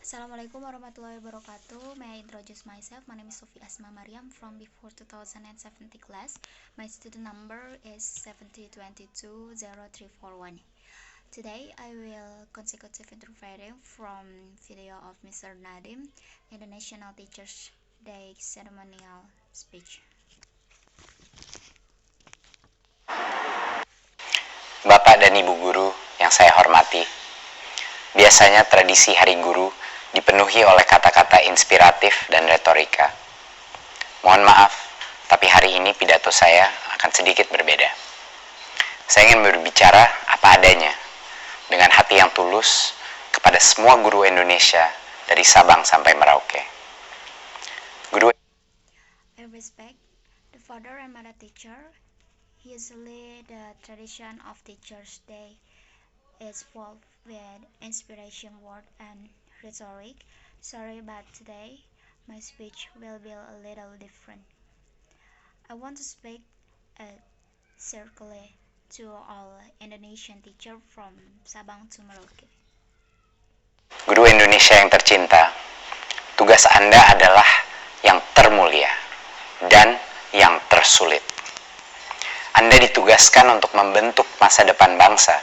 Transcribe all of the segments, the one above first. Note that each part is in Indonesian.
Assalamualaikum warahmatullahi wabarakatuh. May I introduce myself? My name is Sophie Asma Mariam from before 2070 class. My student number is 70220341. Today I will consecutive interpreting from video of Mr. Nadim in the National Teachers Day ceremonial speech. Bapak dan Ibu guru yang saya hormati, biasanya tradisi Hari Guru dipenuhi oleh kata-kata inspiratif dan retorika. Mohon maaf, tapi hari ini pidato saya akan sedikit berbeda. Saya ingin berbicara apa adanya, dengan hati yang tulus kepada semua guru Indonesia dari Sabang sampai Merauke. I respect the father and mother teacher. Usually the tradition of Teachers' Day is full with inspiration word and rhetoric. Sorry, but today my speech will be a little different. I want to speak circally to all Indonesian teacher from Sabang to Merauke. Guru Indonesia yang tercinta, tugas Anda adalah yang termulia dan yang tersulit. Anda ditugaskan untuk membentuk masa depan bangsa,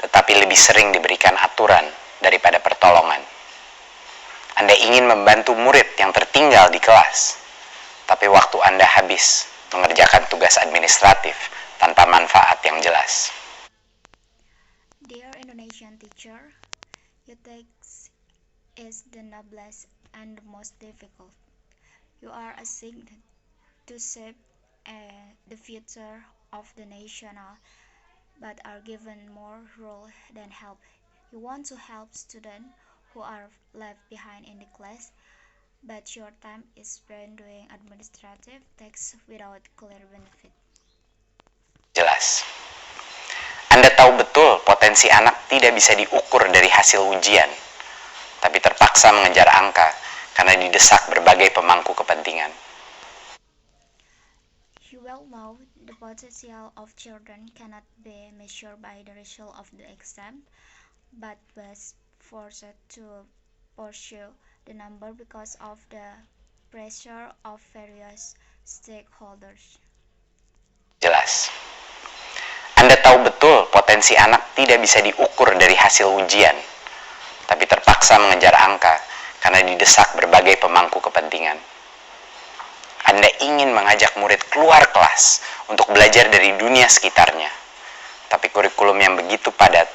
tetapi lebih sering diberikan aturan daripada pertolongan. Anda ingin membantu murid yang tertinggal di kelas, tapi waktu Anda habis mengerjakan tugas administratif tanpa manfaat yang jelas. Dear Indonesian teacher, your task is the noblest and the most difficult. You are assigned to shape the future of the national, but are given more role than help. You want to help students who are left behind in the class, but your time is spent doing administrative tasks without clear benefit. Jelas. Anda tahu betul potensi anak tidak bisa diukur dari hasil ujian, tapi terpaksa mengejar angka karena didesak berbagai pemangku kepentingan. You well know the potential of children cannot be measured by the result of the exam, but was forced to pursue the number because of the pressure of various stakeholders. Jelas. Anda tahu betul potensi anak tidak bisa diukur dari hasil ujian, tapi terpaksa mengejar angka karena didesak berbagai pemangku kepentingan. Anda ingin mengajak murid keluar kelas untuk belajar dari dunia sekitarnya, tapi kurikulum yang begitu padat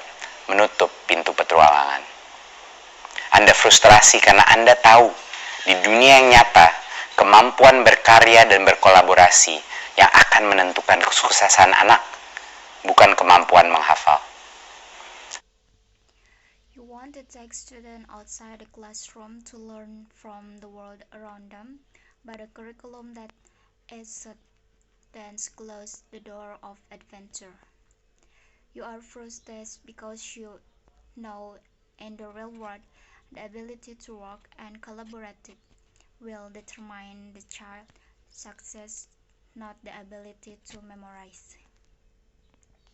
menutup pintu petualangan. Anda frustrasi karena Anda tahu di dunia yang nyata, kemampuan berkarya dan berkolaborasi yang akan menentukan kesuksesan anak, bukan kemampuan menghafal. You want to take students outside the classroom to learn from the world around them, but a curriculum that is then close the door of adventure. You are frustrated because you know in the real world the ability to work and collaborate will determine the child's success, not the ability to memorize.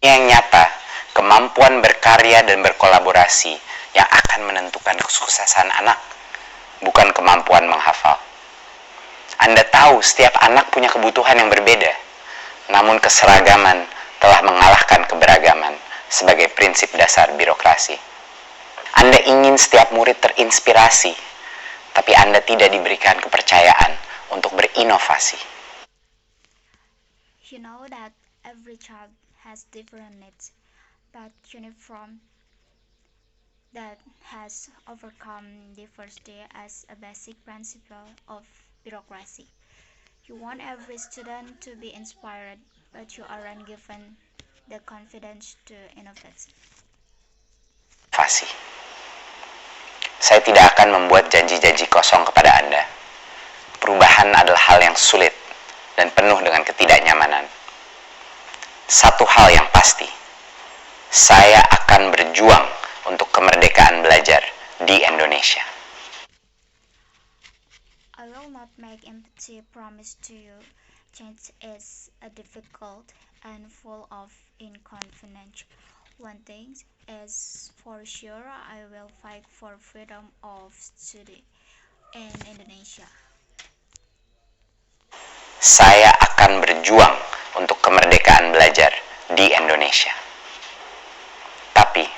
Yang nyata, kemampuan berkarya dan berkolaborasi yang akan menentukan kesuksesan anak, bukan kemampuan menghafal. Anda tahu setiap anak punya kebutuhan yang berbeda, namun keseragaman telah mengalahkan keberagaman sebagai prinsip dasar birokrasi. Anda ingin setiap murid terinspirasi, tapi Anda tidak diberikan kepercayaan untuk berinovasi. You know that every child has different needs, but uniform that has overcome diversity as a basic principle of bureaucracy. You want every student to be inspired, but you aren't given the confidence to innovate. Saya tidak akan membuat janji-janji kosong kepada Anda. Perubahan adalah hal yang sulit dan penuh dengan ketidaknyamanan. Satu hal yang pasti, saya akan berjuang untuk kemerdekaan belajar di Indonesia. I will not make empty promise to you. Change is difficult and full of inconvenience. One thing is for sure, I will fight for freedom of study in Indonesia. Saya akan berjuang untuk kemerdekaan belajar di Indonesia. Tapi,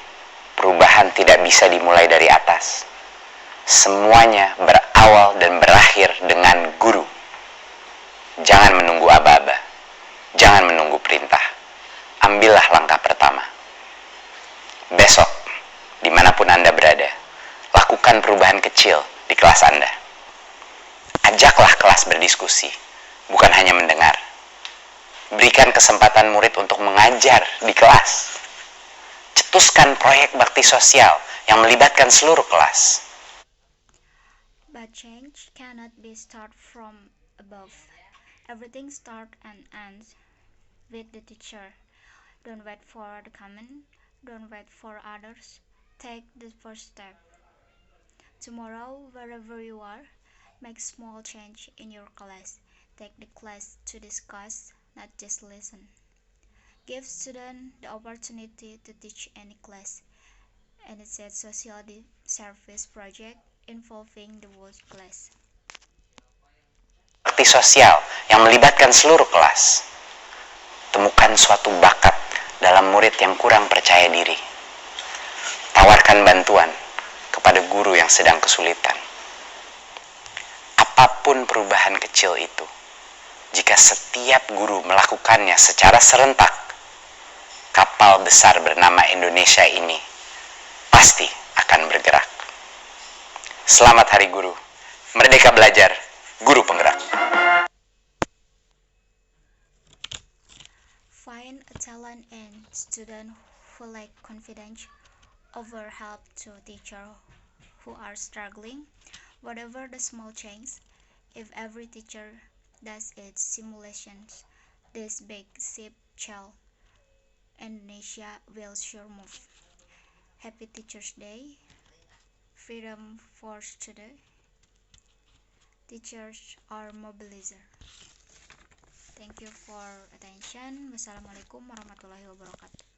perubahan tidak bisa dimulai dari atas. Semuanya berawal dan berakhir dengan guru. Jangan menunggu aba-aba. Jangan menunggu perintah. Ambillah langkah pertama. Besok, dimanapun Anda berada, lakukan perubahan kecil di kelas Anda. Ajaklah kelas berdiskusi, bukan hanya mendengar. Berikan kesempatan murid untuk mengajar di kelas. Cetuskan proyek bakti sosial yang melibatkan seluruh kelas. But change cannot be started from above. Everything starts and ends with the teacher. Don't wait for the comment. Don't wait for others. Take the first step. Tomorrow, wherever you are, make small change in your class. Take the class to discuss, not just listen. Give students the opportunity to teach any class. Initiate social service project involving the whole class. Bakti sosial yang melibatkan seluruh kelas. Temukan suatu bakat dalam murid yang kurang percaya diri. Tawarkan bantuan kepada guru yang sedang kesulitan. Apapun perubahan kecil itu, jika setiap guru melakukannya secara serentak, kapal besar bernama Indonesia ini pasti akan bergerak. Selamat Hari Guru. Merdeka belajar, guru penggerak. Find a talent in student who lack confidence, offer help to teachers who are struggling. Whatever the small change, if every teacher does its simulations, this big ship shall Indonesia will sure move. Happy Teachers Day. Freedom for today. Teachers are mobilizer. Thank you for attention. Wassalamualaikum warahmatullahi wabarakatuh.